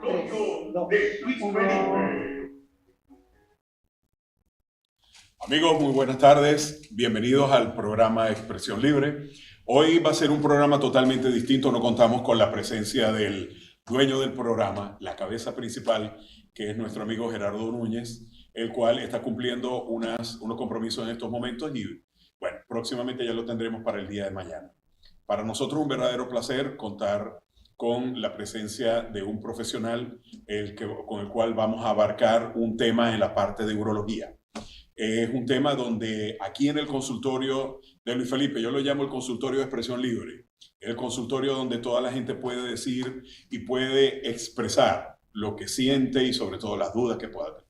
Tres, dos, uno. Amigos, muy buenas tardes. Bienvenidos al programa Expresión Libre. Hoy va a ser un programa totalmente distinto. No contamos con la presencia del dueño del programa, la cabeza principal, que es nuestro amigo Gerardo Núñez, el cual está cumpliendo unos compromisos en estos momentos y, bueno, próximamente ya lo tendremos para el día de mañana. Para nosotros es un verdadero placer contar con la presencia de un profesional con el cual vamos a abarcar un tema en la parte de urología. Es un tema donde aquí en el consultorio de Luis Felipe, yo lo llamo el consultorio de expresión libre, el consultorio donde toda la gente puede decir y puede expresar lo que siente y sobre todo las dudas que pueda tener.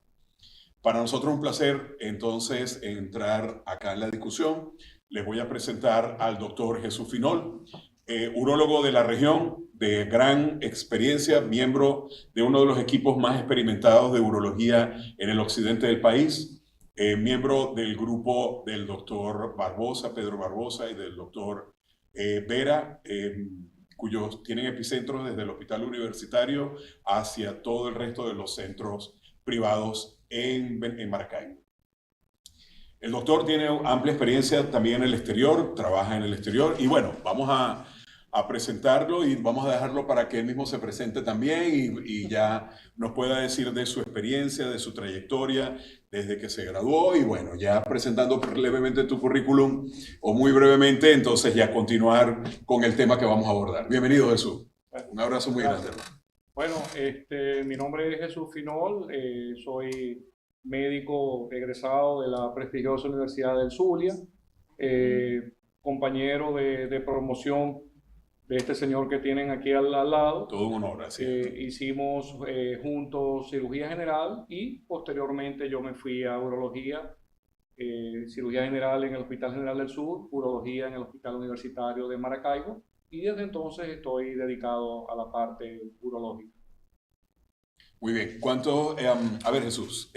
Para nosotros es un placer entonces entrar acá en la discusión. Les voy a presentar al doctor Jesús Finol, urólogo de la región, de gran experiencia, miembro de uno de los equipos más experimentados de urología en el occidente del país, miembro del grupo del doctor Barbosa, Pedro Barbosa, y del doctor Vera, cuyos tienen epicentros desde el hospital universitario hacia todo el resto de los centros privados en Maracaibo. El doctor tiene amplia experiencia también en el exterior, trabaja en el exterior y bueno, vamos a presentarlo y vamos a dejarlo para que él mismo se presente también y ya nos pueda decir de su experiencia, de su trayectoria desde que se graduó y bueno, ya presentando levemente tu currículum o muy brevemente, entonces ya continuar con el tema que vamos a abordar. Bienvenido, Jesús. Un abrazo muy grande, hermano. Bueno, mi nombre es Jesús Finol, soy médico egresado de la prestigiosa Universidad del Zulia, compañero de promoción de este señor que tienen aquí al lado. Todo un honor, así. Hicimos juntos cirugía general y posteriormente yo me fui a urología, cirugía general en el Hospital General del Sur, urología en el Hospital Universitario de Maracaibo. Y desde entonces estoy dedicado a la parte urológica. Muy bien. A ver, Jesús,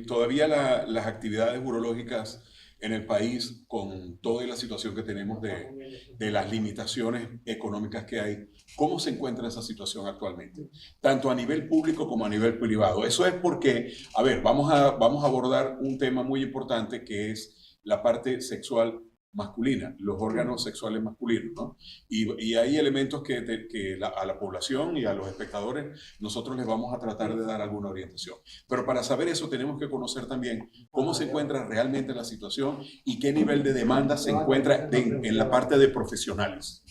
todavía las actividades urológicas en el país, con toda la situación que tenemos de las limitaciones económicas que hay, ¿cómo se encuentra esa situación actualmente? Tanto a nivel público como a nivel privado. Eso es porque, a ver, vamos a abordar un tema muy importante que es la parte sexual masculina, los órganos sexuales masculinos, ¿no? Y hay elementos que a la población y a los espectadores nosotros les vamos a tratar de dar alguna orientación. Pero para saber eso tenemos que conocer también cómo se encuentra realmente la situación y qué nivel de demanda se encuentra en la parte de profesionales.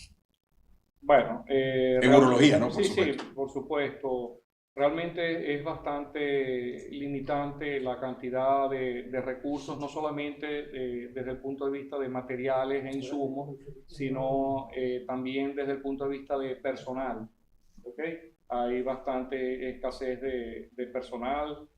Bueno, en urología, ¿no? Por supuesto. Sí, por supuesto. Realmente es bastante limitante la cantidad de recursos, no solamente desde el punto de vista de materiales e insumos, sino también desde el punto de vista de personal. ¿Okay? Hay bastante escasez de personal.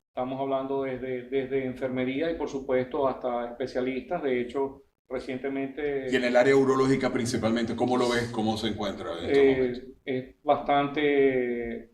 Estamos hablando desde enfermería y por supuesto hasta especialistas. De hecho, recientemente... Y en el área urológica principalmente, ¿cómo lo ves? ¿Cómo se encuentra en estos momentos? Es bastante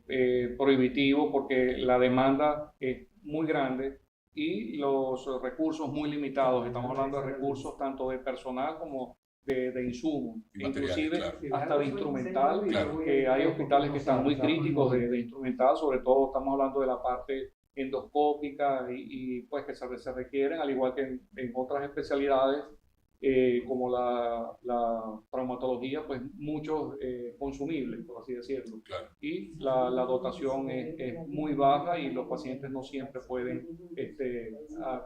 prohibitivo porque la demanda es muy grande y los recursos muy limitados. Estamos hablando de recursos tanto de personal como de insumos, inclusive claro, hasta de instrumental, claro, que hay hospitales que están muy críticos de instrumental, sobre todo estamos hablando de la parte endoscópica y pues que se requieren, al igual que en otras especialidades, como la traumatología, pues muchos consumibles, por así decirlo. claro. Y la dotación es muy baja y los pacientes no siempre pueden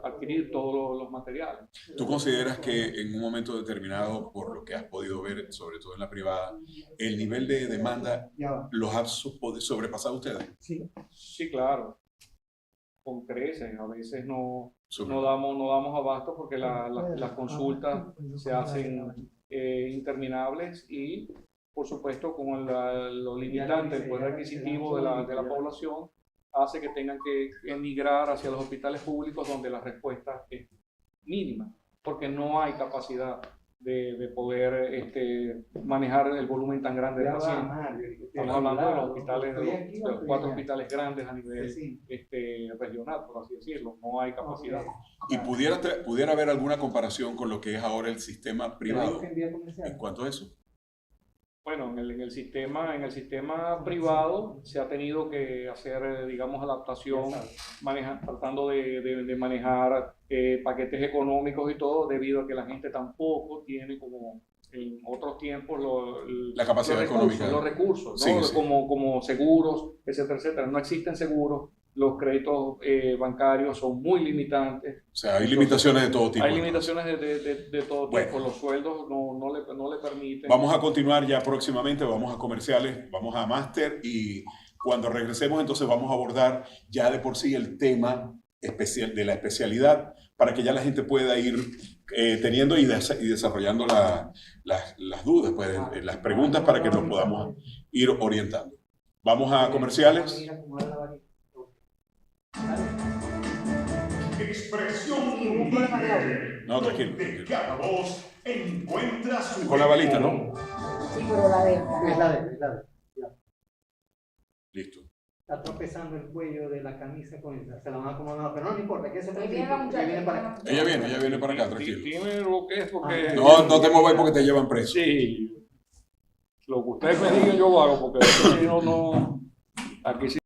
adquirir todos los materiales. ¿Tú consideras que en un momento determinado, por lo que has podido ver, sobre todo en la privada, el nivel de demanda los ha sobrepasado ustedes? Sí, claro. Con creces, a veces no damos abasto porque las consultas se hacen interminables y por supuesto con lo limitante, el poder adquisitivo de la población hace que tengan que emigrar hacia los hospitales públicos donde la respuesta es mínima porque no hay capacidad de poder manejar el volumen tan grande de pacientes. Estamos hablando de los hospitales, de los 4 hospitales grandes a nivel regional, por así decirlo. No hay capacidad. ¿Y pudiera haber alguna comparación con lo que es ahora el sistema privado en cuanto a eso? Bueno, en el sistema privado se ha tenido que hacer, digamos, adaptación, tratando de manejar paquetes económicos y todo, debido a que la gente tampoco tiene como en otros tiempos La capacidad económica. Los recursos, ¿no? Sí, sí. Como seguros, etcétera, etcétera. No existen seguros, los créditos bancarios son muy limitantes. O sea, hay limitaciones de todo tipo. Hay limitaciones de todo bueno, tipo, los sueldos no le permiten. Vamos a continuar ya próximamente, vamos a comerciales, vamos a máster y cuando regresemos entonces vamos a abordar ya de por sí el tema especial de la especialidad para que ya la gente pueda ir teniendo y desarrollando las dudas, pues, las preguntas para que nos podamos ir orientando. Vamos a comerciales. Expresión libre. No, tranquilo. Donde cada voz encuentra su Con la balita, ¿no? Sí, pero la de Es la de, ya. Listo. Está tropezando el cuello de la camisa con esa. Se la van a acomodar, pero no importa, que se Ahí viene la muchacha. viene para acá. Ella viene para acá, tranquilo. Dime lo que es, porque... No te muevas porque te llevan preso. Sí, lo que ustedes me digan yo lo hago, porque si no, aquí sí.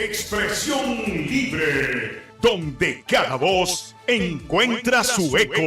Expresión libre. Donde cada voz encuentra su eco.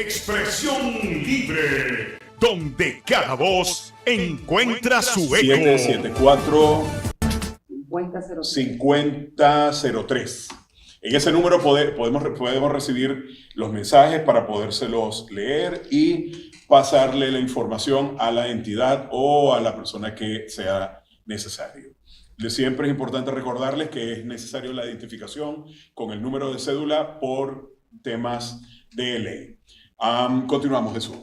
Expresión libre, donde cada voz encuentra su eco. 774 5003. 5003. En ese número podemos recibir los mensajes para podérselos leer y pasarle la información a la entidad o a la persona que sea necesario. Siempre es importante recordarles que es necesario la identificación con el número de cédula por temas de ley. Continuamos, Jesús.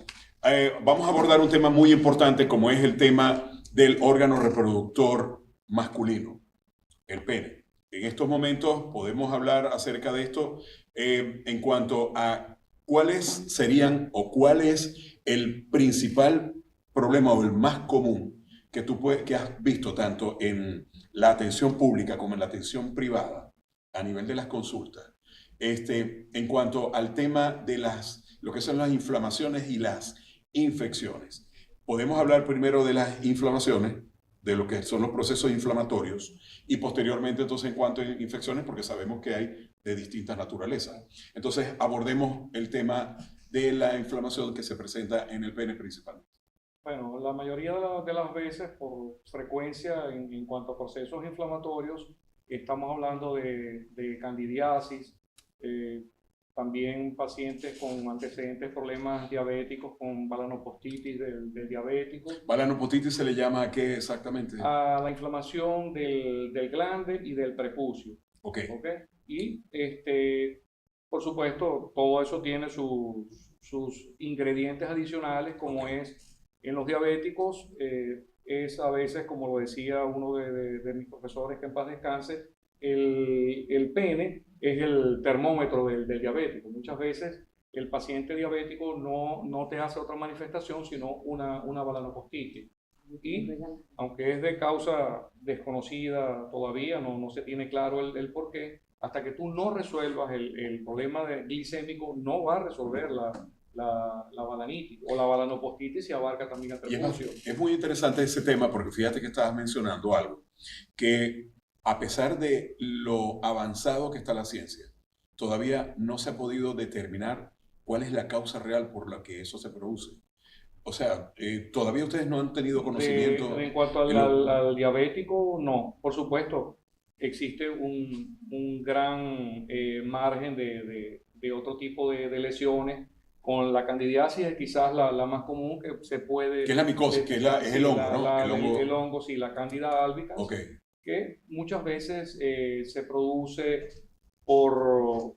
Vamos a abordar un tema muy importante como es el tema del órgano reproductor masculino, el pene. En estos momentos podemos hablar acerca de esto en cuanto a cuáles serían o cuál es el principal problema o el más común que has visto tanto en la atención pública como en la atención privada a nivel de las consultas, en cuanto al tema de lo que son las inflamaciones y las infecciones. Podemos hablar primero de las inflamaciones, de lo que son los procesos inflamatorios, y posteriormente entonces en cuanto a infecciones, porque sabemos que hay de distintas naturalezas. Entonces abordemos el tema de la inflamación que se presenta en el pene principalmente. Bueno, la mayoría de las veces, por frecuencia en cuanto a procesos inflamatorios, estamos hablando de candidiasis, también pacientes con antecedentes problemas diabéticos, con balanopostitis del diabético. ¿Balanopostitis se le llama a qué exactamente? A la inflamación del glande y del prepucio. Ok. Y por supuesto, todo eso tiene sus ingredientes adicionales, como es en los diabéticos, es a veces, como lo decía uno de mis profesores que en paz descanse, el pene es el termómetro del diabético. Muchas veces el paciente diabético no te hace otra manifestación sino una balanopostitis. Y aunque es de causa desconocida todavía, no se tiene claro el por qué, hasta que tú no resuelvas el problema glicémico, no va a resolver la balanitis o la balanopostitis, y abarca también el prepucio. Es muy interesante ese tema porque fíjate que estabas mencionando algo, que a pesar de lo avanzado que está la ciencia, todavía no se ha podido determinar cuál es la causa real por la que eso se produce. O sea, todavía ustedes no han tenido conocimiento. En cuanto al diabético, no. Por supuesto, existe un gran margen de otro tipo de lesiones. Con la candidiasis es quizás la más común que se puede... Que es la micosis, que es el hongo, ¿no? El hongo, sí, la cándida albicans, okay, que muchas veces se produce por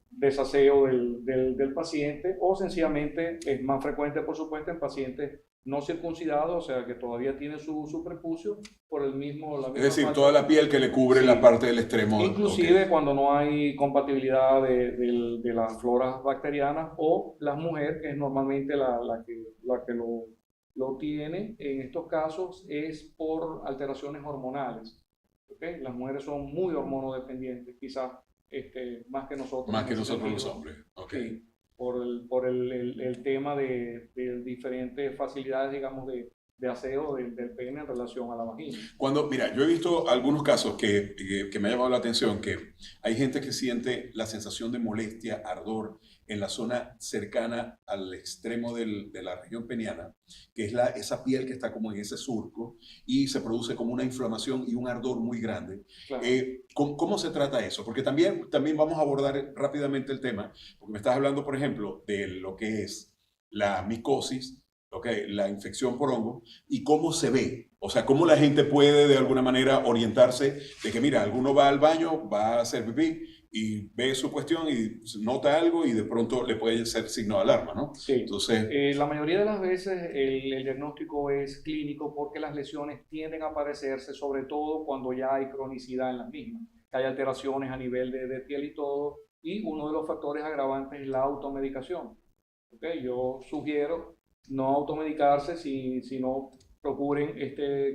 desaseo del paciente, o sencillamente es más frecuente, por supuesto, en pacientes no circuncidados, o sea, que todavía tienen su prepucio por la misma es decir, falta. Toda la piel que le cubre la parte del extremo. Inclusive cuando no hay compatibilidad de las floras bacterianas, o la mujer, que es normalmente la que lo tiene, en estos casos es por alteraciones hormonales. ¿Okay? Las mujeres son muy hormonodependientes, quizás más que nosotros. Más que nosotros los hombres. Okay. Sí, por el tema de diferentes facilidades, digamos, de aseo del pene en relación a la vagina. Mira, yo he visto algunos casos que me ha llamado la atención, que hay gente que siente la sensación de molestia, ardor en la zona cercana al extremo de la región peniana, que es esa piel que está como en ese surco, y se produce como una inflamación y un ardor muy grande. Claro. ¿Cómo se trata eso? Porque también vamos a abordar rápidamente el tema, porque me estás hablando, por ejemplo, de lo que es la micosis, la infección por hongo, y cómo se ve. O sea, cómo la gente puede de alguna manera orientarse de que, mira, alguno va al baño, va a hacer pipí y ve su cuestión y nota algo y de pronto le puede ser signo de alarma, ¿no? Sí. Entonces, la mayoría de las veces el diagnóstico es clínico, porque las lesiones tienden a aparecerse sobre todo cuando ya hay cronicidad en las mismas, que hay alteraciones a nivel de piel y todo, y uno de los factores agravantes es la automedicación. Yo sugiero no automedicarse, sino procuren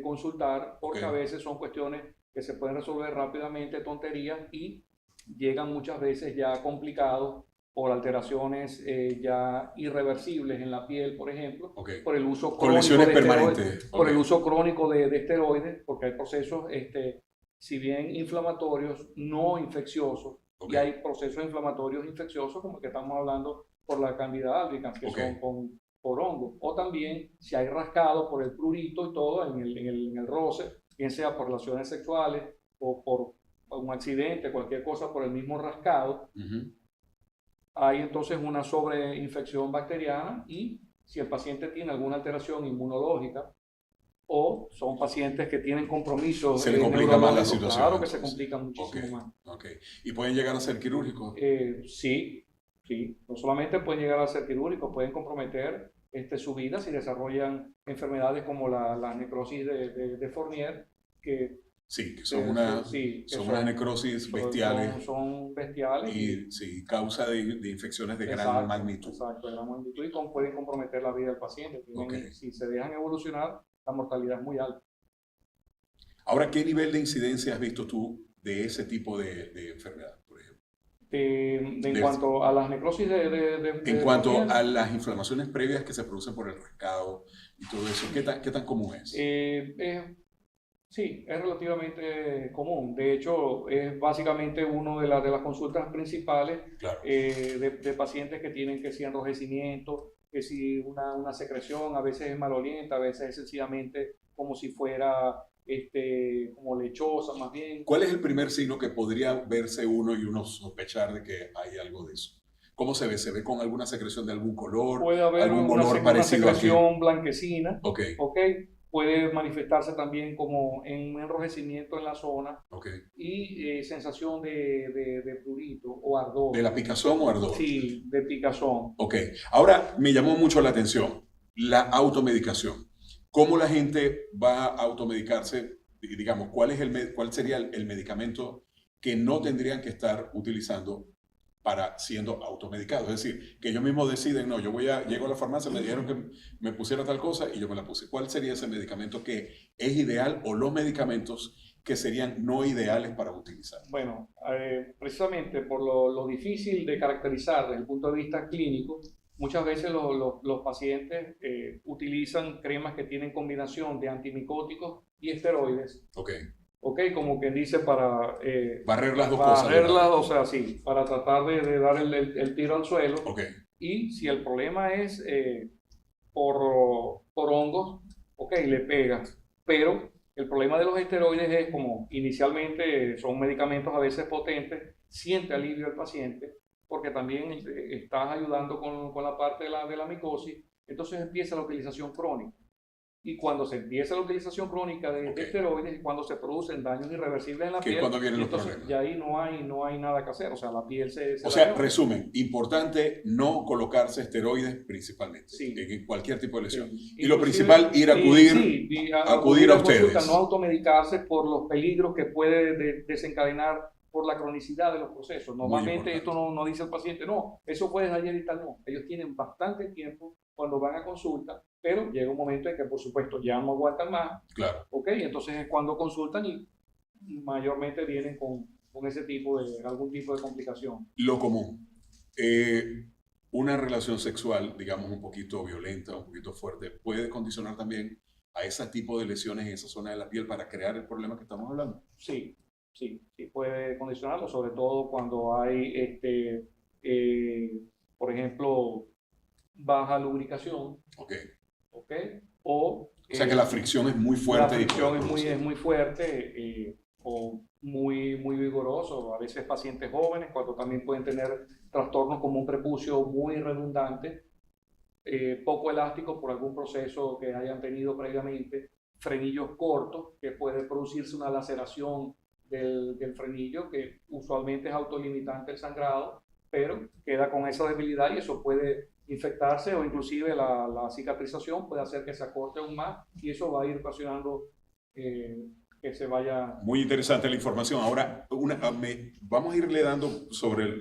consultar, porque a veces son cuestiones que se pueden resolver rápidamente, tonterías, y llegan muchas veces ya complicados por alteraciones ya irreversibles en la piel, por ejemplo, por el uso crónico lesiones de permanentes, por el uso crónico de esteroides, porque hay procesos, si bien inflamatorios, no infecciosos, y hay procesos inflamatorios infecciosos, como que estamos hablando por la Candida albicans, que son por hongo. O también si hay rascado por el prurito y todo en el roce, bien sea por relaciones sexuales o por un accidente, cualquier cosa por el mismo rascado, hay entonces una sobreinfección bacteriana y si el paciente tiene alguna alteración inmunológica o son pacientes que tienen compromisos, se le complica más la situación. Claro que se complica muchísimo más. ¿Y pueden llegar a ser quirúrgicos? Sí. No solamente pueden llegar a ser quirúrgicos, pueden comprometer su vida si desarrollan enfermedades como la necrosis de Fournier, que son unas necrosis bestiales. Son bestiales. Y causa de infecciones de gran magnitud. Exacto, de gran magnitud y pueden comprometer la vida del paciente. Si se dejan evolucionar, la mortalidad es muy alta. Ahora, ¿qué nivel de incidencia has visto tú de ese tipo de enfermedad, por ejemplo? En cuanto a las necrosis en cuanto a las inflamaciones previas que se producen por el rascado y todo eso, ¿qué tan común es? Sí, es relativamente común. De hecho, es básicamente una de las consultas principales. Claro. De pacientes que tienen que si enrojecimiento, que si una secreción, a veces es malolienta, a veces es sencillamente como si fuera como lechosa más bien. ¿Cuál es el primer signo que podría verse uno y uno sospechar de que hay algo de eso? ¿Cómo se ve? ¿Se ve con alguna secreción de algún color? Puede haber algún una parecido secreción blanquecina. Ok. Puede manifestarse también como en un enrojecimiento en la zona. Y sensación de prurito o ardor. ¿De la picazón o ardor? Sí, de picazón. Ahora me llamó mucho la atención la automedicación. ¿Cómo la gente va a automedicarse? Digamos, ¿cuál sería el medicamento que no tendrían que estar utilizando para siendo automedicados? Es decir, que ellos mismos deciden, no, llego a la farmacia, me dijeron que me pusiera tal cosa y yo me la puse. ¿Cuál sería ese medicamento que es ideal o los medicamentos que serían no ideales para utilizar? Bueno, precisamente por lo difícil de caracterizar desde el punto de vista clínico, muchas veces los pacientes utilizan cremas que tienen combinación de antimicóticos y esteroides. Como quien dice para barrer las dos cosas. Para tratar de dar el tiro al suelo. Y si el problema es por hongos, le pegas. Pero el problema de los esteroides es como inicialmente son medicamentos a veces potentes, siente alivio al paciente, porque también estás ayudando con la parte de la micosis, entonces empieza la utilización crónica. Y cuando se empieza la utilización crónica de esteroides es cuando se producen daños irreversibles en la piel. Cuando vienen entonces, los problemas. Y ahí no hay nada que hacer. O sea, la piel se resumen, importante no colocarse esteroides principalmente, en cualquier tipo de lesión. Sí. Y lo principal, ir a acudir a ustedes. No automedicarse por los peligros que puede desencadenar por la cronicidad de los procesos. Normalmente esto no dice el paciente, no, eso fue ayer y tal, no. Ellos tienen bastante tiempo cuando van a consulta, pero llega un momento en que, por supuesto, ya no aguantan más. Claro. Entonces es cuando consultan y mayormente vienen con algún tipo de complicación. Lo común. Una relación sexual, digamos, un poquito violenta, un poquito fuerte, puede condicionar también a ese tipo de lesiones en esa zona de la piel para crear el problema que estamos hablando. Sí, puede condicionarlo, sobre todo cuando hay, por ejemplo, baja lubricación. O sea que la fricción es muy fuerte. La fricción es muy fuerte o muy vigoroso. A veces pacientes jóvenes, cuando también pueden tener trastornos como un prepucio muy redundante, poco elástico por algún proceso que hayan tenido previamente, frenillos cortos, que puede producirse una laceración del frenillo, que usualmente es autolimitante el sangrado, pero queda con esa debilidad y eso puede infectarse o inclusive la cicatrización puede hacer que se acorte aún más y eso va a ir ocasionando que se vaya... Muy interesante la información. Ahora vamos a irle dando sobre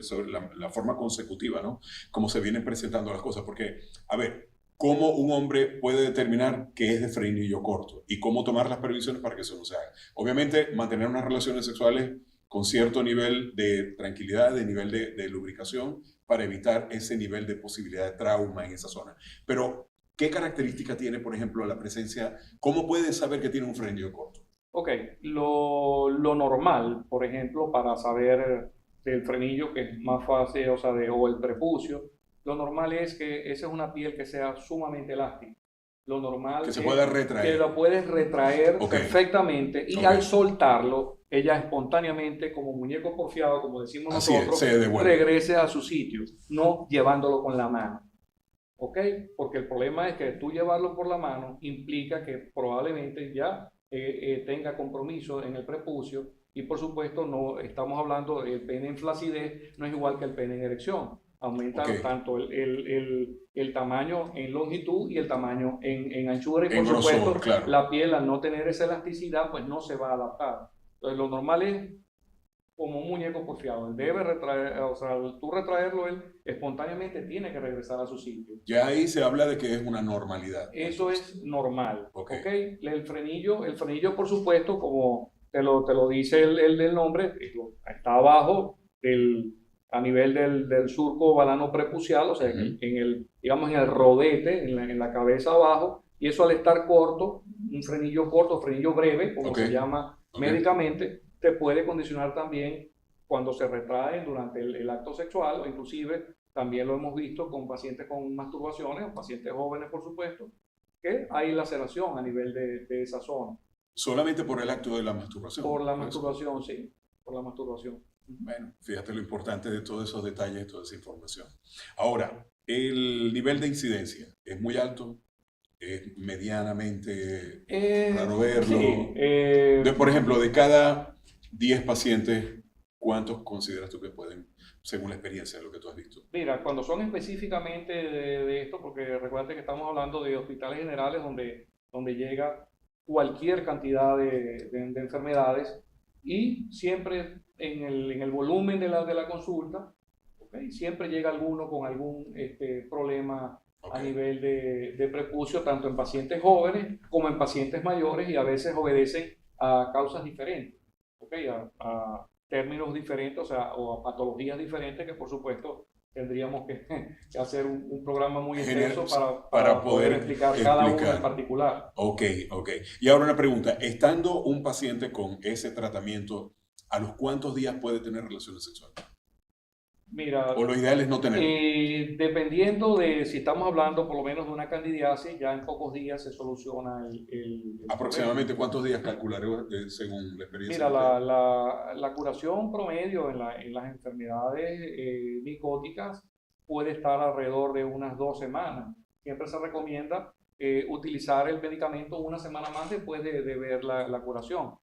la forma consecutiva, ¿no? Cómo se vienen presentando las cosas, porque, a ver, ¿cómo un hombre puede determinar que es de frenillo corto? Y cómo tomar las previsiones para que eso no se haga. Obviamente, mantener unas relaciones sexuales con cierto nivel de tranquilidad, de nivel de lubricación, para evitar ese nivel de posibilidad de trauma en esa zona. Pero, ¿qué característica tiene, por ejemplo, la presencia? ¿Cómo pueden saber que tiene un frenillo corto? Lo normal, por ejemplo, para saber del frenillo, que es más fácil, o el prepucio, lo normal es que esa es una piel que sea sumamente elástica. Lo normal que se es pueda retraer. que lo puedes retraer Okay. perfectamente y Okay. al soltarlo, ella espontáneamente, como muñeco porfiado, como decimos Así nosotros, es, se devuelve. regrese a su sitio, no llevándolo con la mano. ¿Ok? Porque el problema es que tú llevarlo por la mano implica que probablemente ya tenga compromiso en el prepucio y por supuesto no estamos hablando del pene en flacidez, no es igual que el pene en erección. Aumenta Okay. tanto el tamaño en longitud y el tamaño en anchura y por grosor, supuesto claro. la piel al no tener esa elasticidad pues no se va a adaptar. Entonces lo normal es como un muñeco porfiado. Él debe retraer, o sea, al tú retraerlo, él espontáneamente tiene que regresar a su sitio. Ya ahí se habla de que es una normalidad. Eso es normal. Okay. ¿Okay? El frenillo, por supuesto, como te lo dice el nombre, está abajo a nivel del surco balano prepucial, o sea, digamos en el rodete, en la cabeza abajo, y eso al estar corto, un frenillo corto, frenillo breve, como se llama médicamente, te puede condicionar también cuando se retraen durante el acto sexual o inclusive también lo hemos visto con pacientes con masturbaciones o pacientes jóvenes, por supuesto, que hay laceración a nivel de esa zona. Solamente por el acto de la masturbación. Por la masturbación, sí, por la masturbación. Bueno, fíjate lo importante de todos esos detalles, toda esa información. Ahora, el nivel de incidencia es muy alto, es medianamente raro verlo. Sí, por ejemplo, de cada 10 pacientes, ¿cuántos consideras tú que pueden, según la experiencia de lo que tú has visto? Mira, cuando son específicamente de esto, porque recuerda que estamos hablando de hospitales generales donde llega cualquier cantidad de enfermedades y siempre en el volumen de la consulta, ¿okay? Siempre llega alguno con algún problema a nivel de prepucio, tanto en pacientes jóvenes como en pacientes mayores y a veces obedecen a causas diferentes, ¿okay? A términos diferentes, o sea, o a patologías diferentes que por supuesto tendríamos que hacer un programa muy extenso para poder explicar cada uno en particular. Ok. Y ahora una pregunta, estando un paciente con ese tratamiento, ¿a los cuántos días puede tener relaciones sexuales? Mira, o lo ideal es no tener. Dependiendo de si estamos hablando por lo menos de una candidiasis, ya en pocos días se soluciona el ¿Aproximadamente cuántos días calcularé según la experiencia? Mira, la curación promedio en las enfermedades micóticas puede estar alrededor de unas 2 semanas. Siempre se recomienda utilizar el medicamento una semana más después de ver la curación.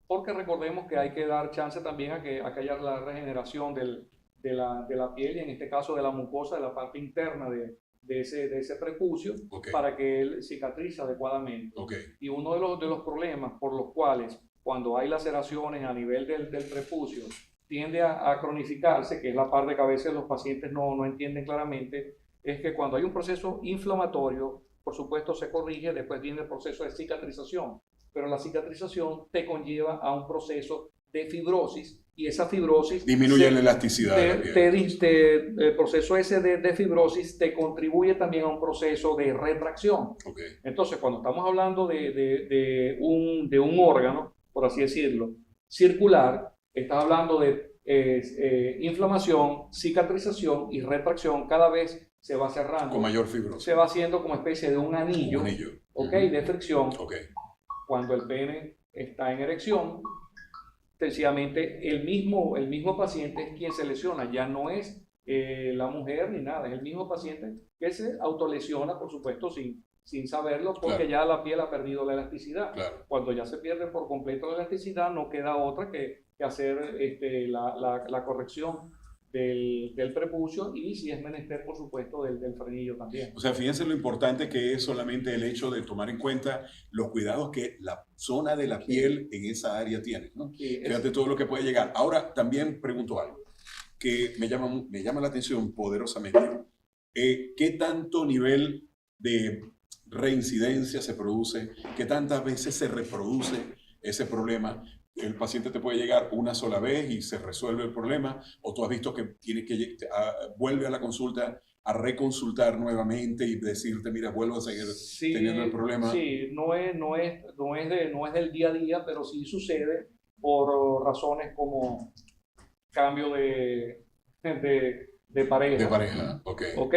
Porque recordemos que hay que dar chance también a que haya la regeneración de la piel y en este caso de la mucosa, de la parte interna de ese prepucio, para que él cicatrice adecuadamente. Y uno de los problemas por los cuales cuando hay laceraciones a nivel del prepucio tiende a cronificarse, que es la parte que a veces los pacientes no entienden claramente, es que cuando hay un proceso inflamatorio, por supuesto se corrige, después viene el proceso de cicatrización, pero la cicatrización te conlleva a un proceso de fibrosis y esa fibrosis disminuye la elasticidad de la piel. El proceso ese de fibrosis te contribuye también a un proceso de retracción. Entonces, cuando estamos hablando de un órgano, por así decirlo, circular, estás hablando de inflamación, cicatrización y retracción. Cada vez se va cerrando. Con mayor fibrosis. Se va haciendo como especie de un anillo, de fricción. Cuando el pene está en erección, sencillamente el mismo paciente es quien se lesiona, ya no es la mujer ni nada, es el mismo paciente que se autolesiona, por supuesto, sin saberlo, porque ya la piel ha perdido la elasticidad. Cuando ya se pierde por completo la elasticidad, no queda otra que hacer la corrección del prepucio y si es menester, por supuesto, del frenillo también. O sea, fíjense lo importante que es solamente el hecho de tomar en cuenta los cuidados que la zona de la piel en esa área tiene, ¿no? Fíjate todo lo que puede llegar. Ahora, también pregunto algo que me llama la atención poderosamente. ¿Qué tanto nivel de reincidencia se produce? ¿Qué tantas veces se reproduce ese problema? El paciente te puede llegar una sola vez y se resuelve el problema, o tú has visto que tiene que vuelve a la consulta a reconsultar nuevamente y decirte, mira, vuelvo a seguir teniendo el problema. Sí, no es del día a día, pero sí sucede por razones como cambio de de pareja. De pareja, ok. ¿Ok?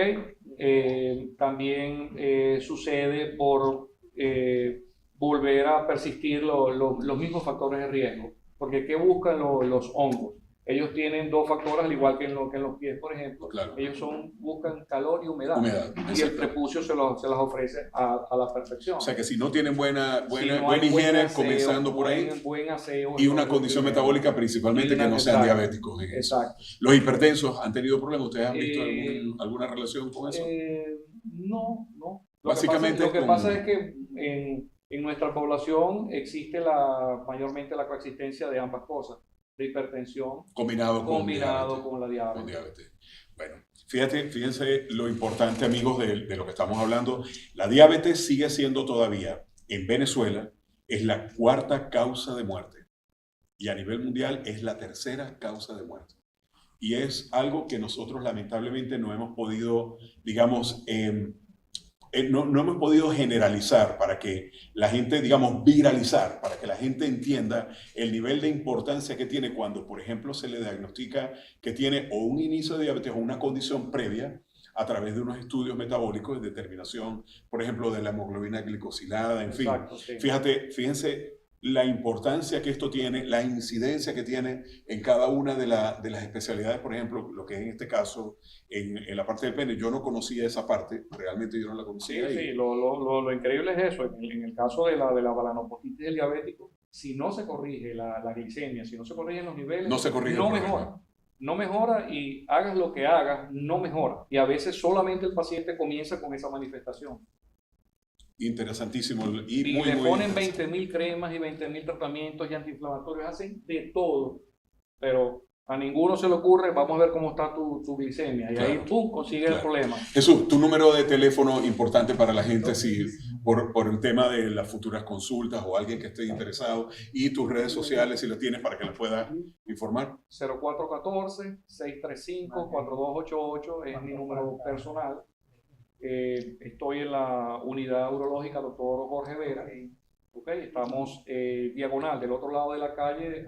También sucede por volver a persistir los mismos factores de riesgo. Porque ¿qué buscan los hongos? Ellos tienen dos factores, al igual que en los pies, por ejemplo. Claro. Ellos buscan calor y humedad. Y exacto. el prepucio se las ofrece a la perfección. O sea que si no tienen buena Si no hay higiene, aseo, comenzando por ahí, buen aseo, y una condición metabólica principalmente que no sean exacto, diabéticos. Exacto. ¿Los hipertensos han tenido problemas? ¿Ustedes han visto alguna relación con eso? No, no. Básicamente Lo que pasa es que en nuestra población existe mayormente la coexistencia de ambas cosas, de hipertensión combinado con la diabetes. Con diabetes. Bueno, fíjense lo importante, amigos, de lo que estamos hablando. La diabetes sigue siendo todavía, en Venezuela, es la cuarta causa de muerte. Y a nivel mundial es la tercera causa de muerte. Y es algo que nosotros lamentablemente no hemos podido, digamos, no hemos podido generalizar para que la gente, digamos, viralizar, para que la gente entienda el nivel de importancia que tiene cuando, por ejemplo, se le diagnostica que tiene o un inicio de diabetes o una condición previa a través de unos estudios metabólicos de determinación, por ejemplo, de la hemoglobina glicosilada, en fin. Exacto, sí. Fíjense la importancia que esto tiene, la incidencia que tiene en cada una de las especialidades, por ejemplo, lo que es en este caso, en la parte del pene. Yo no conocía esa parte, realmente yo no la conocía. Sí, lo increíble es eso, en el caso de la balanoposthitis del diabético, si no se corrige la glicemia, si no se corrigen los niveles, no mejora. No mejora y hagas lo que hagas, no mejora. Y a veces solamente el paciente comienza con esa manifestación. Interesantísimo. Y le ponen 20.000 cremas y 20.000 tratamientos y antiinflamatorios, hacen de todo, pero a ninguno se le ocurre, vamos a ver cómo está tu glicemia, y ahí tú consigues el problema. Jesús, tu número de teléfono importante para la gente, si por el tema de las futuras consultas o alguien que esté interesado, y tus redes sociales, si las tienes, para que las puedas informar. 0414-635-4288 es mi número personal. Estoy en la unidad urológica Dr. Jorge Vera. Okay, estamos diagonal del otro lado de la calle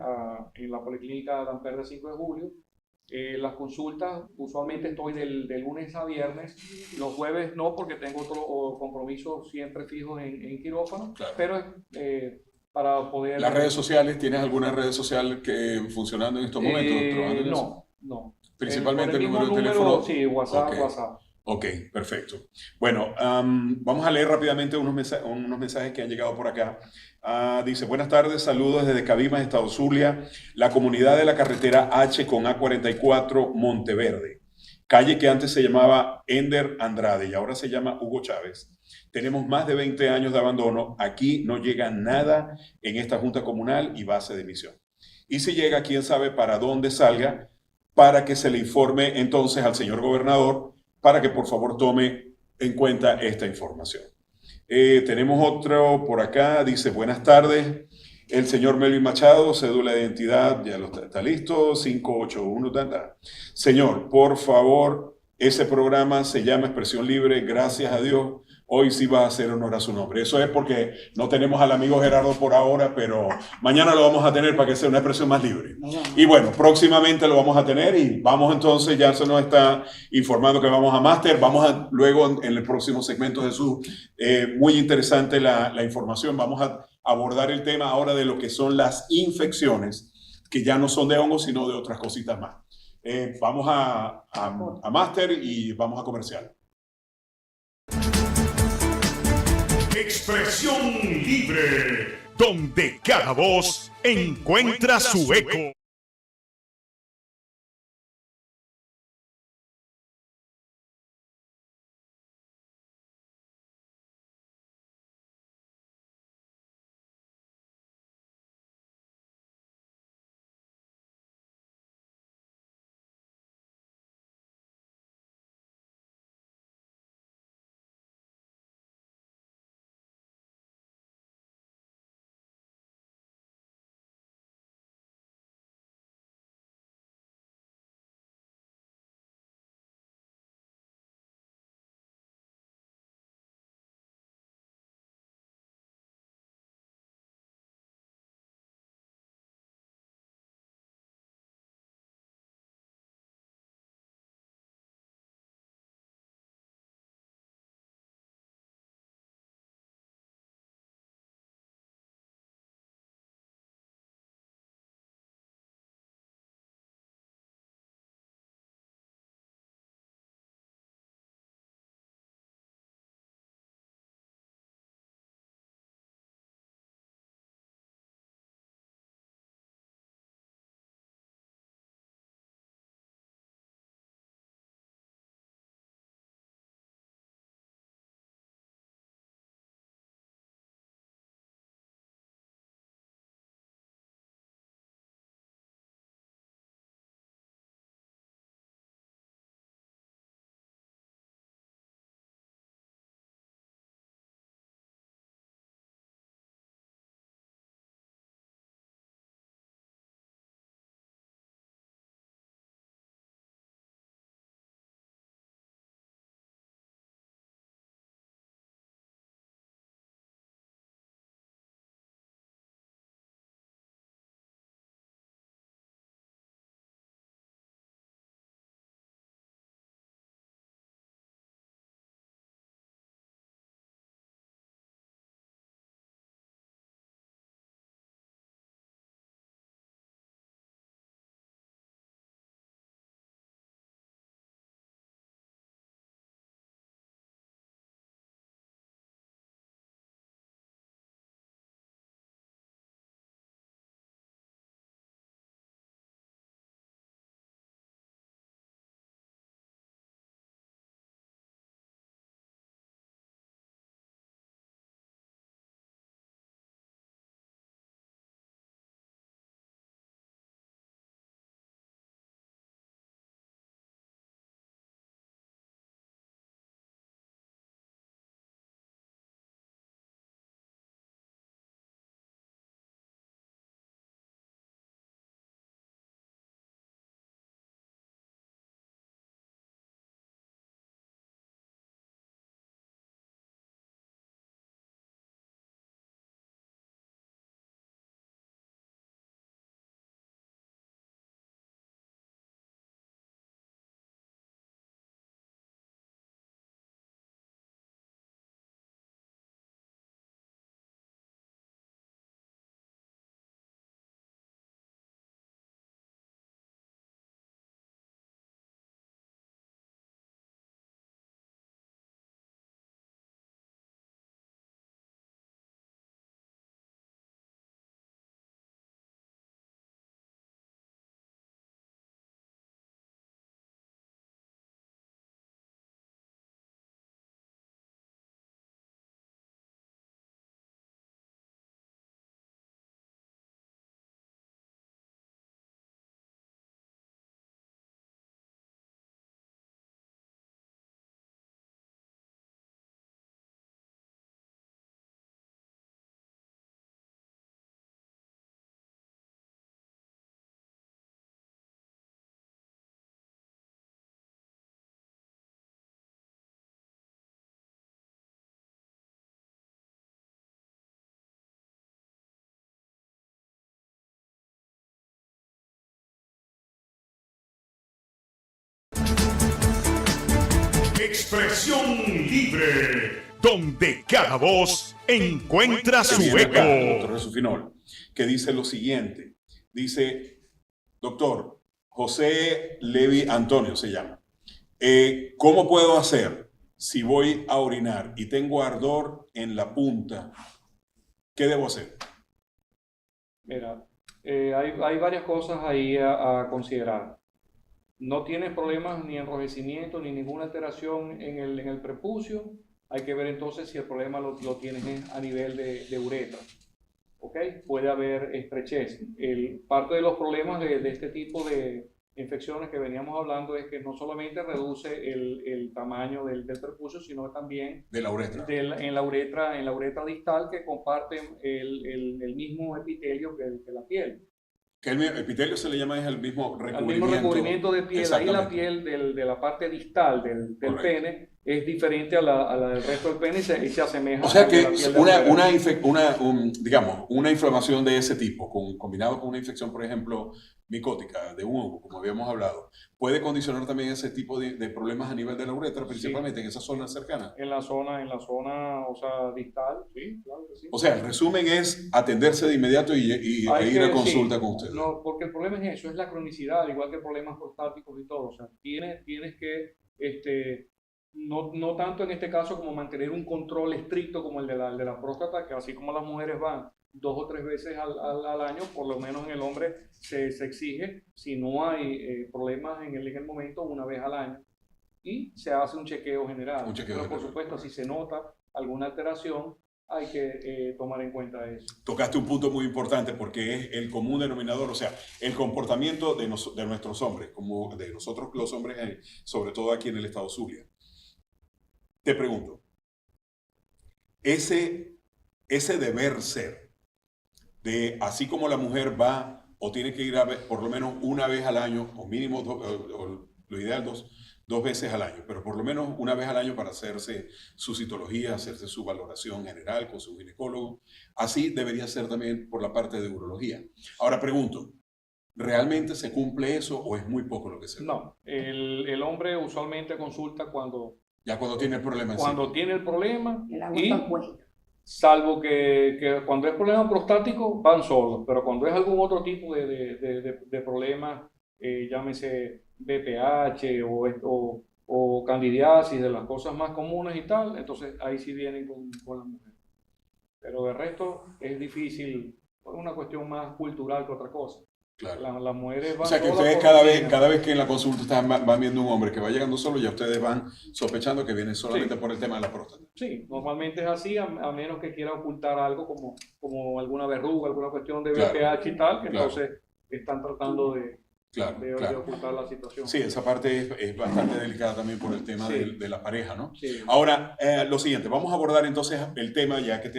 en la Policlínica Dampert de 5 de julio. Las consultas, usualmente estoy del lunes a viernes, los jueves no porque tengo otro compromiso siempre fijos en quirófano, claro. Pero para poder... ¿Las redes sociales? ¿Tienes alguna red social que funcionando en estos momentos? No. Principalmente el número de teléfono. Sí, WhatsApp. Ok, perfecto. Bueno, vamos a leer rápidamente unos mensajes que han llegado por acá. Dice, buenas tardes, saludos desde Cabimas, Estado Zulia, la comunidad de la carretera H con A44 Monteverde, calle que antes se llamaba Ender Andrade y ahora se llama Hugo Chávez. Tenemos más de 20 años de abandono, aquí no llega nada en esta junta comunal y base de emisión. Y si llega, quién sabe para dónde salga, para que se le informe entonces al señor gobernador para que por favor tome en cuenta esta información. Tenemos otro por acá, dice, buenas tardes, el señor Melvin Machado, cédula de identidad, ya está listo, 581, Señor, por favor, ese programa se llama Expresión Libre, gracias a Dios, hoy sí va a hacer honor a su nombre. Eso es porque no tenemos al amigo Gerardo por ahora, pero mañana lo vamos a tener para que sea una expresión más libre. Y bueno, próximamente lo vamos a tener y vamos entonces, ya se nos está informando que vamos a máster. Luego en el próximo segmento, Jesús, muy interesante la información. Vamos a abordar el tema ahora de lo que son las infecciones, que ya no son de hongos, sino de otras cositas más. Vamos a máster y vamos a comercial. Expresión Libre, donde cada voz encuentra su eco. Expresión libre, donde cada voz encuentra su Viene acá, eco. doctor Resufinol, que dice lo siguiente. Dice, doctor, José Levi Antonio se llama. ¿Cómo puedo hacer si voy a orinar y tengo ardor en la punta? ¿Qué debo hacer? Mira, hay varias cosas ahí a considerar. No tienes problemas ni enrojecimiento ni ninguna alteración en el prepucio. Hay que ver entonces si el problema lo tienes a nivel de uretra. ¿Ok? Puede haber estrechez. Parte de los problemas de este tipo de infecciones que veníamos hablando es que no solamente reduce el tamaño del prepucio, sino también De la uretra. en la uretra distal, que comparten el mismo epitelio que la piel. Que el epitelio se le llama es el mismo Al recubrimiento. mismo recubrimiento de piel. Ahí la Exactamente. piel de la parte distal del pene es diferente a la del resto del pene y se asemeja O sea a que la piel de digamos, una inflamación de ese tipo, combinado con una infección, por ejemplo, micótica, de un hongo, como habíamos hablado, puede condicionar también ese tipo de problemas a nivel de la uretra, principalmente en esa zona cercana. en la zona, o sea, distal, sí, claro que sí. O sea, el resumen es atenderse de inmediato y ir a consulta con usted. No, porque el problema es eso, es la cronicidad, igual que problemas prostáticos y todo. O sea, tienes que, no tanto en este caso como mantener un control estricto como el de la próstata, que así como las mujeres van 2 o 3 veces al año, por lo menos en el hombre se exige, si no hay problemas en el momento, 1 vez al año. Y se hace un chequeo general. Pero por supuesto, si se nota alguna alteración, hay que tomar en cuenta eso. Tocaste un punto muy importante porque es el común denominador, o sea, el comportamiento de nuestros hombres, como de nosotros los hombres, sobre todo aquí en el estado Zulia. Te pregunto, ese deber ser, de así como la mujer va o tiene que ir por lo menos 1 vez al año, o mínimo, o lo ideal 2 veces al año, pero por lo menos 1 vez al año para hacerse su citología, hacerse su valoración general con su ginecólogo. Así debería ser también por la parte de urología. Ahora pregunto, ¿realmente se cumple eso o es muy poco lo que se ve? No, el hombre usualmente consulta cuando tiene el problema. Cuando tiene el problema, y salvo que cuando es problema prostático van solos, pero cuando es algún otro tipo de problema, llámese BPH o candidiasis, de las cosas más comunes y tal, entonces ahí sí vienen con la mujer. Pero de resto es difícil, es una cuestión más cultural que otra cosa. Claro. Las mujeres van. O sea que ustedes cada vez que en la consulta van viendo un hombre que va llegando solo, ya ustedes van sospechando que viene solamente por el tema de la próstata. Sí, normalmente es así, a menos que quiera ocultar algo como alguna verruga, alguna cuestión de BPH y tal, que entonces están tratando de ocultar la situación. Sí, esa parte es bastante delicada también por el tema de la pareja, ¿no? Sí. Ahora, lo siguiente, vamos a abordar entonces el tema, ya que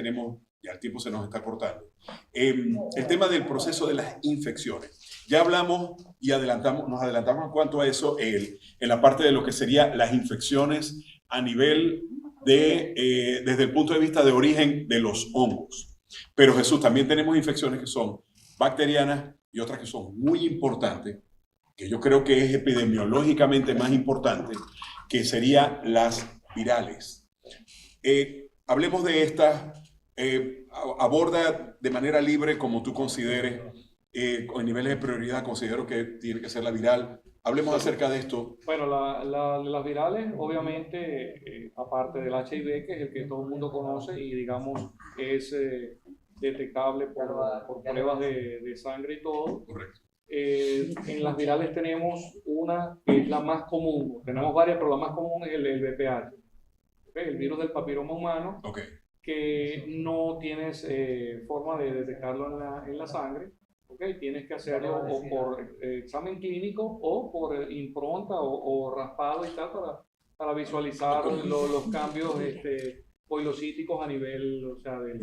ya el tiempo se nos está cortando. El tema del proceso de las infecciones. Ya hablamos y nos adelantamos en cuanto a eso en la parte de lo que serían las infecciones a nivel desde el punto de vista de origen de los hongos. Pero Jesús, también tenemos infecciones que son bacterianas y otras que son muy importantes, que yo creo que es epidemiológicamente más importante, que serían las virales. Hablemos de estas, aborda de manera libre como tú consideres, con niveles de prioridad considero que tiene que ser la viral. Hablemos acerca de esto. Bueno, las virales, obviamente, aparte del HIV, que es el que todo el mundo conoce y digamos es detectable por pruebas de sangre y todo. Correcto. En las virales tenemos una que es la más común, tenemos varias, pero la más común es el VPH, ¿okay? El virus del papiloma humano, que no tienes forma de detectarlo en la sangre, ¿okay? Tienes que hacerlo o por examen clínico o por impronta o raspado y tal para visualizar los cambios poilocíticos a nivel, o sea, del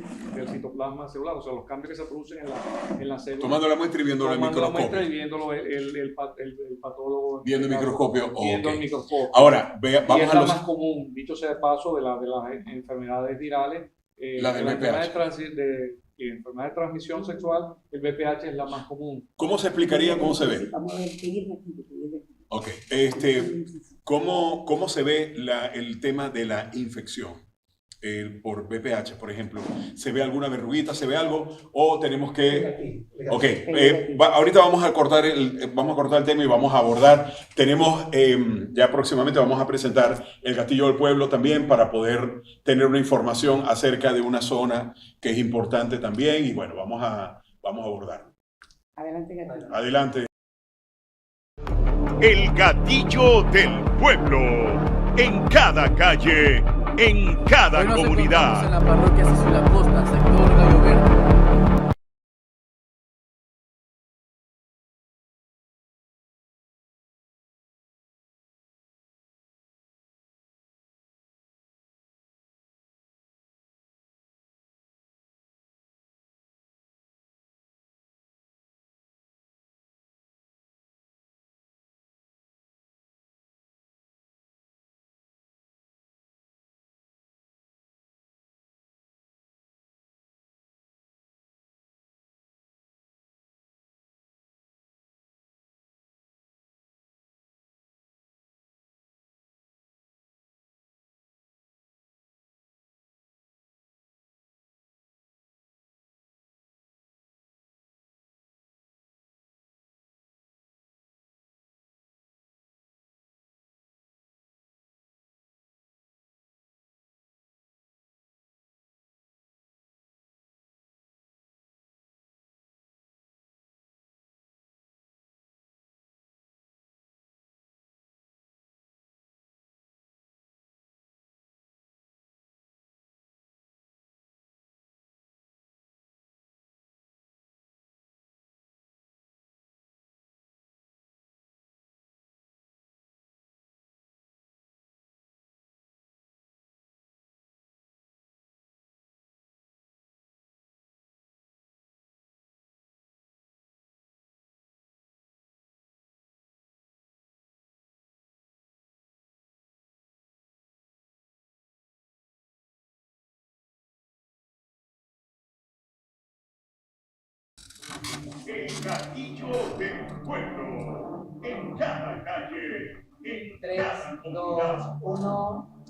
citoplasma celular, o sea, los cambios que se producen en la célula. Tomando la muestra y viéndolo en el microscopio. Tomando la muestra y viéndolo el patólogo. Viendo el microscopio. Viendo el microscopio. Ahora, vamos y es la más común, dicho sea de paso, de las enfermedades virales. La del VPH. Enfermedad de transmisión sexual, el VPH es la más común. ¿Cómo se explicaría cómo se ve? Ok, ¿Cómo se ve el tema de la infección? Por VPH, por ejemplo, ¿se ve alguna verruguita, se ve algo? ¿O tenemos que...? Ok, ahorita vamos a cortar el tema y vamos a abordar. Tenemos, ya próximamente vamos a presentar el Castillo del Pueblo también para poder tener una información acerca de una zona que es importante también y bueno, vamos a abordar. Adelante, Gatillo. Adelante. El Gatillo del Pueblo. En cada calle, en cada Hoy nos comunidad. encontramos en la parroquia Cecilia Costa, sector Gallo Verde. El Gatillo del Pueblo. En cada calle, en 3, cada 2, comunidad. 1.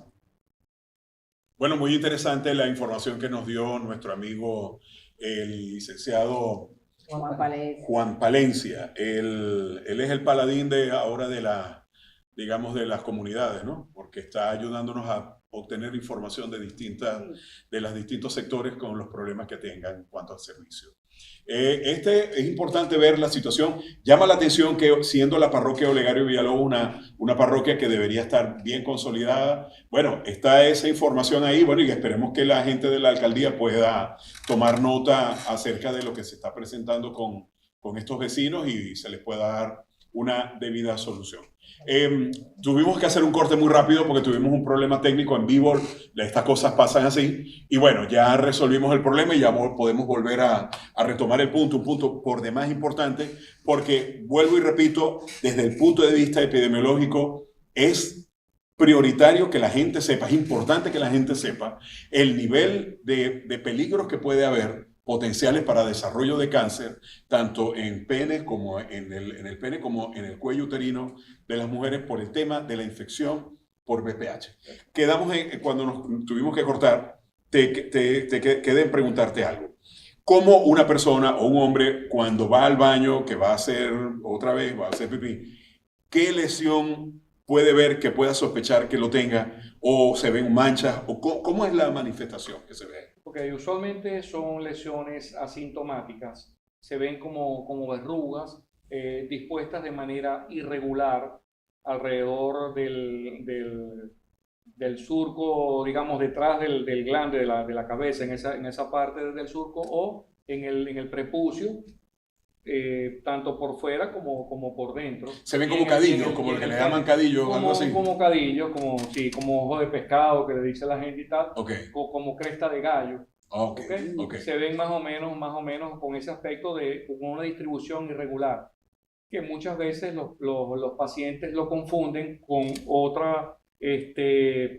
Bueno, muy interesante la información que nos dio nuestro amigo el licenciado Juan Palencia. Juan Palencia. Él es el paladín ahora digamos, de las comunidades, ¿no? Porque está ayudándonos a obtener información de los distintos sectores con los problemas que tengan en cuanto al servicio. Es importante ver la situación. Llama la atención que siendo la parroquia Olegario Villalobos una parroquia que debería estar bien consolidada, bueno, está esa información ahí, bueno, y esperemos que la gente de la alcaldía pueda tomar nota acerca de lo que se está presentando con estos vecinos y se les pueda dar una debida solución. Tuvimos que hacer un corte muy rápido porque tuvimos un problema técnico en vivo. Estas cosas pasan así. Y bueno, ya resolvimos el problema y ya podemos volver a retomar el punto. Un punto por demás importante porque, vuelvo y repito, desde el punto de vista epidemiológico es prioritario que la gente sepa, es importante que la gente sepa el nivel de peligros que puede haber potenciales para desarrollo de cáncer, tanto en pene como en el pene como en el cuello uterino de las mujeres por el tema de la infección por VPH. Quedamos cuando nos tuvimos que cortar, quedé en preguntarte algo. ¿Cómo una persona o un hombre cuando va al baño, que va a hacer otra vez, va a hacer pipí, qué lesión puede ver que pueda sospechar que lo tenga o se ven manchas o cómo es la manifestación que se ve? Porque usualmente son lesiones asintomáticas, se ven como verrugas dispuestas de manera irregular alrededor del surco, digamos, detrás del glande de la cabeza, en esa parte del surco o en el prepucio, tanto por fuera como por dentro. Se ven como cadillos, como lo que le llaman cadillos, algo así. Como cadillos, como ojo de pescado que le dice la gente y tal, Okay. o como cresta de gallo. Okay. Se ven más o menos con ese aspecto con una distribución irregular, que muchas veces los pacientes lo confunden con otra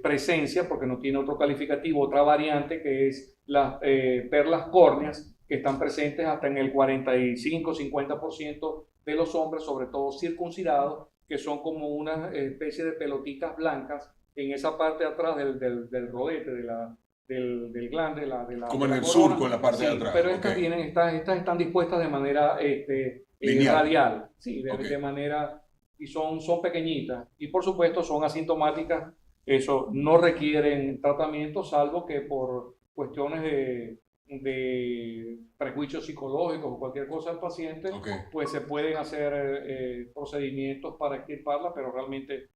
presencia, porque no tiene otro calificativo, otra variante que es las perlas córneas, que están presentes hasta en el 45-50% de los hombres, sobre todo circuncidados, que son como una especie de pelotitas blancas en esa parte de atrás del rodete, del glande, como de en la el corona. surco, en la parte Sí, de atrás. pero estas, Ok. estas están dispuestas de manera Lineal. radial, sí, Ok. de manera, y son pequeñitas, y por supuesto son asintomáticas, eso no requieren tratamiento, salvo que por cuestiones de prejuicios psicológicos o cualquier cosa del paciente, Ok. pues se pueden hacer procedimientos para extirparla, pero realmente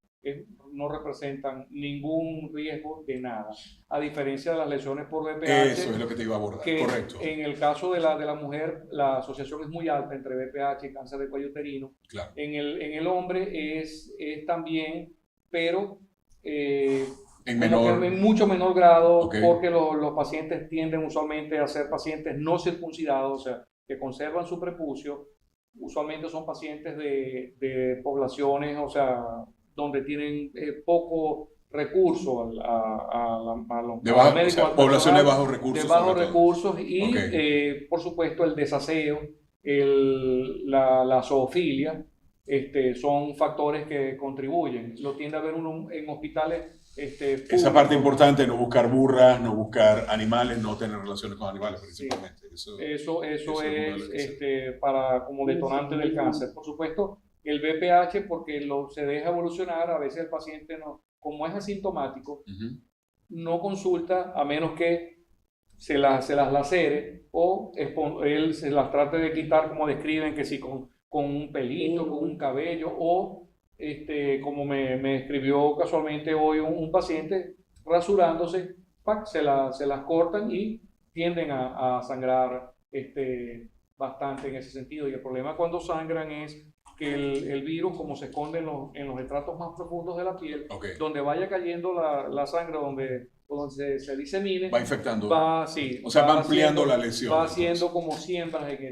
no representan ningún riesgo de nada, a diferencia de las lesiones por VPH. Eso es lo que te iba a abordar, Que correcto. en el caso de la mujer, la asociación es muy alta entre VPH y cáncer de cuello uterino. Claro. En el hombre es también, pero en mucho menor grado, Okay. porque los pacientes tienden usualmente a ser pacientes no circuncidados, o sea, que conservan su prepucio. Usualmente son pacientes de poblaciones, o sea, donde tienen poco recurso a los médicos, o sea, al poblaciones de personal bajos recursos. de bajos recursos y, Okay. por supuesto, el desaseo, la zoofilia, son factores que contribuyen. Lo tiende a ver uno en hospitales esa parte importante, no buscar burras, no buscar animales, no tener relaciones con animales principalmente. Sí. Eso es para como detonante del cáncer. Por supuesto, el VPH, porque se deja evolucionar, a veces el paciente no, como es asintomático, no consulta a menos que se las lacere o él se las trate de quitar, como describen, que si con un pelito, con un cabello, o como me escribió casualmente hoy un paciente, rasurándose, se las cortan y tienden a sangrar bastante en ese sentido. Y el problema cuando sangran es que el virus, como se esconde en los estratos más profundos de la piel, donde vaya cayendo la sangre, donde se disemine, va infectando, va ampliando la lesión. Va haciendo como siembras en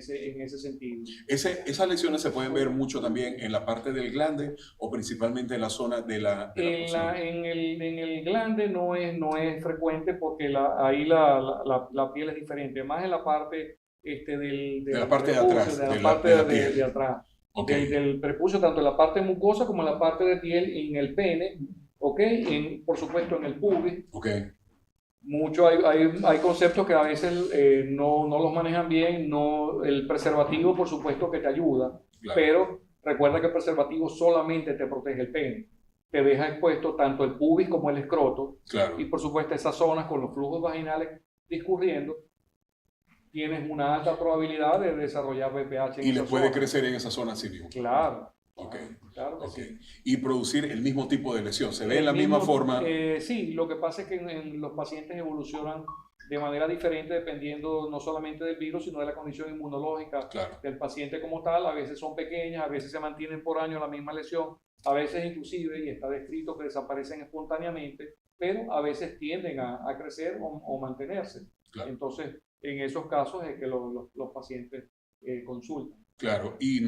ese sentido. Esas lesiones se pueden ver mucho también en la parte del glande o principalmente en la zona de la en el glande no es frecuente porque ahí la piel es diferente, más en la parte de la parte de atrás, de la parte de atrás. Okay. Del prepucio, tanto en la parte mucosa como en la parte de piel, en el pene, por supuesto en el pubis. Hay conceptos que a veces no los manejan bien. El preservativo, por supuesto, que te ayuda, claro, pero recuerda que el preservativo solamente te protege el pene, te deja expuesto tanto el pubis como el escroto, claro, y por supuesto esas zonas con los flujos vaginales discurriendo, tienes una alta probabilidad de desarrollar VPH. Y le puede crecer en esa zona así mismo. Claro. Claro que sí. Y producir el mismo tipo de lesión. ¿Se ve en la misma forma? Sí, lo que pasa es que en los pacientes evolucionan de manera diferente dependiendo no solamente del virus, sino de la condición inmunológica del paciente como tal. A veces son pequeñas, a veces se mantienen por años la misma lesión, a veces inclusive, y está descrito que desaparecen espontáneamente, pero a veces tienden a crecer o mantenerse. Claro. Entonces, en esos casos es que los pacientes consultan. Claro, y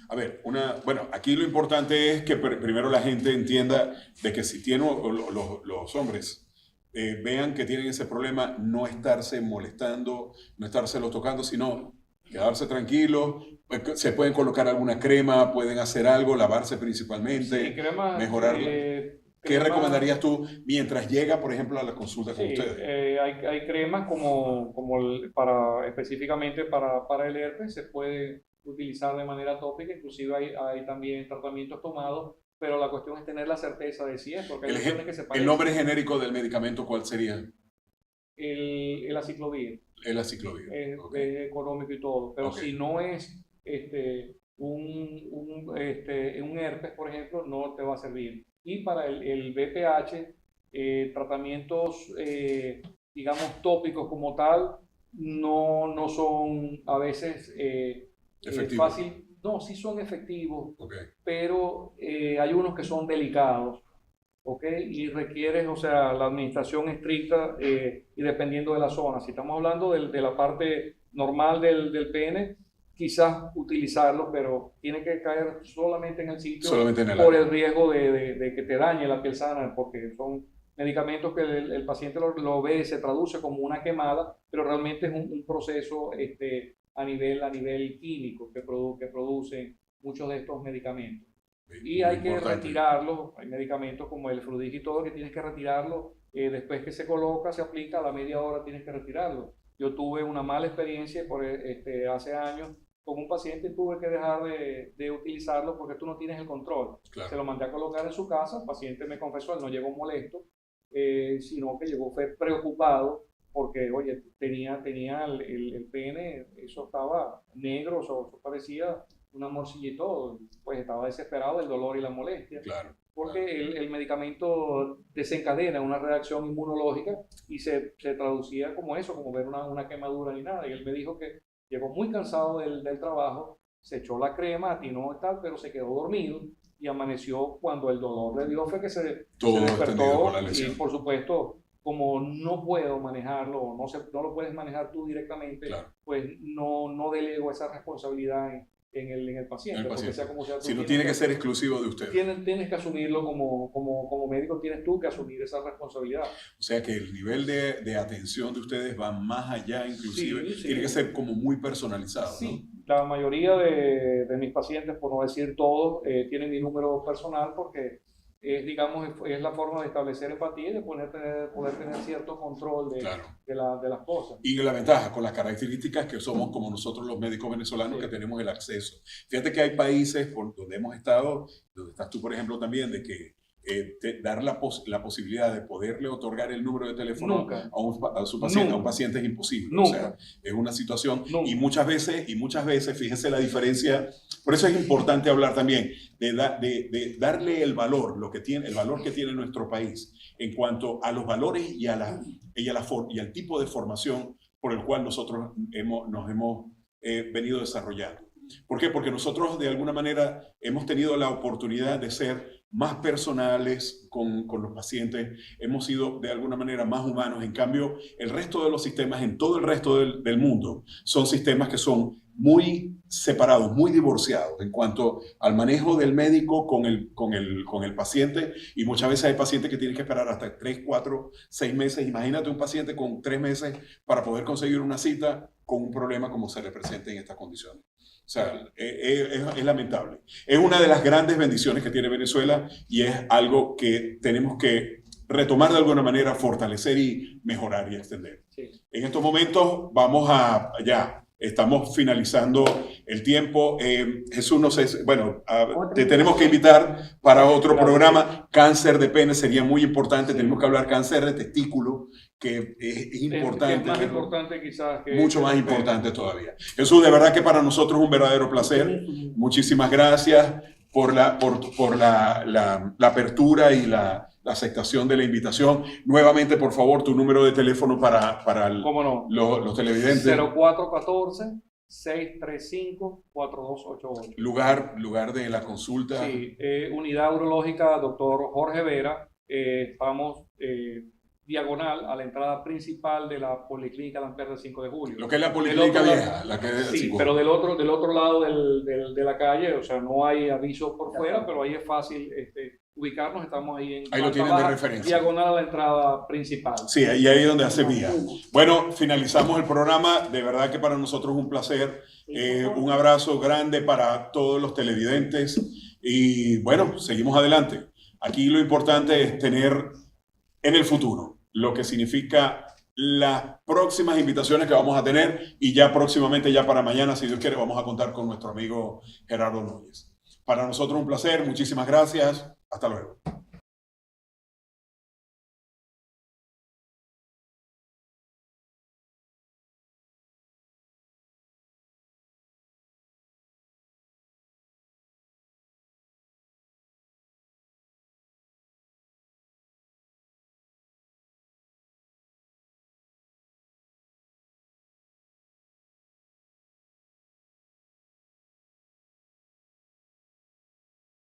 a ver, bueno, aquí lo importante es que primero la gente entienda de que si tienen los hombres vean que tienen ese problema, no estarse molestando, no estárselo tocando, sino quedarse tranquilos. Se pueden colocar alguna crema, pueden hacer algo, lavarse principalmente, mejorar. ¿Qué recomendarías tú mientras llega, por ejemplo, a la consulta con ustedes? Hay cremas específicamente para el herpes, se puede utilizar de manera tópica, inclusive hay también tratamientos tomados, pero la cuestión es tener la certeza de si es, porque hay lesiones que se parecen. ¿El nombre genérico del medicamento cuál sería? El aciclovir. El aciclovir. Es económico y todo, pero si no es un herpes, por ejemplo, no te va a servir. Y para el VPH, tratamientos, digamos, tópicos como tal, no son a veces fácil. No, sí son efectivos, pero hay unos que son delicados, y requieren, o sea, la administración estricta y dependiendo de la zona. Si estamos hablando de la parte normal del pene, quizás utilizarlo, pero tiene que caer solamente en el sitio por el riesgo de que te dañe la piel sana, porque son medicamentos que el paciente lo ve, se traduce como una quemada, pero realmente es un proceso a nivel químico que producen muchos de estos medicamentos. Y hay que Importante. retirarlo. Hay medicamentos como el Frudig y todo que tienes que retirarlo. Después que se coloca, se aplica, a la media hora tienes que retirarlo. Yo tuve una mala experiencia hace años con un paciente y tuve que dejar de utilizarlo porque tú no tienes el control. Claro. Se lo mandé a colocar en su casa, el paciente me confesó, él no llegó molesto, sino que llegó fue preocupado porque, oye, tenía el pene, eso estaba negro, eso parecía una morcilla y todo, pues estaba desesperado del dolor y la molestia. Claro. Porque el medicamento desencadena una reacción inmunológica y se traducía como eso, como ver una quemadura ni nada. Y él me dijo que llegó muy cansado del trabajo, se echó la crema, atinó y tal, pero se quedó dormido y amaneció cuando el dolor le dio fue que se Todo extendido despertó. por la Y lesión. por supuesto, como no puedo manejarlo, no lo puedes manejar tú directamente, Claro. pues no delego esa responsabilidad en el paciente. El Porque paciente. sea como sea, tú Si no tienes tiene que ser exclusivo de usted. Tienes que asumirlo como médico, tienes tú que asumir esa responsabilidad. O sea que el nivel de atención de ustedes va más allá, inclusive. Sí. Tiene que ser como muy personalizado, ¿no? Sí, la mayoría de mis pacientes, por no decir todos, tienen mi número personal porque es la forma de establecer empatía y de poder tener cierto control Claro. de las cosas. Y la ventaja, con las características que somos como nosotros los médicos venezolanos, Sí. que tenemos el acceso. Fíjate que hay países por donde hemos estado, donde estás tú, por ejemplo, también, de que dar la posibilidad de poderle otorgar el número de teléfono Nunca. a su paciente, Nunca. a un paciente es imposible. Nunca. O sea, es una situación, Nunca. y muchas veces, fíjese la diferencia. Por eso es importante hablar también de darle el valor, el valor que tiene nuestro país en cuanto a los valores y al tipo de formación por el cual nosotros nos hemos venido desarrollando. ¿Por qué? Porque nosotros de alguna manera hemos tenido la oportunidad de ser más personales con los pacientes, hemos sido de alguna manera más humanos. En cambio, el resto de los sistemas en todo el resto del mundo son sistemas que son muy separados, muy divorciados en cuanto al manejo del médico con el paciente, y muchas veces hay pacientes que tienen que esperar hasta 3, 4, 6 meses. Imagínate un paciente con 3 meses para poder conseguir una cita con un problema como se le presenta en estas condiciones. O sea, es lamentable. Es una de las grandes bendiciones que tiene Venezuela y es algo que tenemos que retomar de alguna manera, fortalecer y mejorar y extender. Sí. En estos momentos estamos finalizando el tiempo. Jesús, no sé, bueno, te tenemos que invitar para otro programa. Cáncer de pene sería muy importante. Sí. Tenemos que hablar cáncer de testículo, que es importante. Es más importante quizás que... Mucho más importante todavía. Jesús, de verdad que para nosotros es un verdadero placer. Muchísimas gracias por la apertura y la aceptación de la invitación. Nuevamente, por favor, tu número de teléfono para ¿Cómo no? los televidentes. 0414-635-4288. Lugar de la consulta. Sí, Unidad Urológica Dr. Jorge Vera. Estamos diagonal a la entrada principal de la Policlínica Lamper del 5 de julio. Lo que es la Policlínica Vieja. La que es Sí, pero del otro lado de la calle, o sea, no hay aviso por fuera, pero ahí es fácil ubicarnos. Estamos ahí en ahí lo tienen de referencia. diagonal a la entrada principal. Sí, y ahí es donde hace vía. Bueno, finalizamos el programa. De verdad que para nosotros es un placer. Un abrazo grande para todos los televidentes. Y bueno, seguimos adelante. Aquí lo importante es tener en el futuro lo que significa las próximas invitaciones que vamos a tener, y ya próximamente, ya para mañana, si Dios quiere, vamos a contar con nuestro amigo Gerardo Núñez. Para nosotros un placer. Muchísimas gracias. Hasta luego.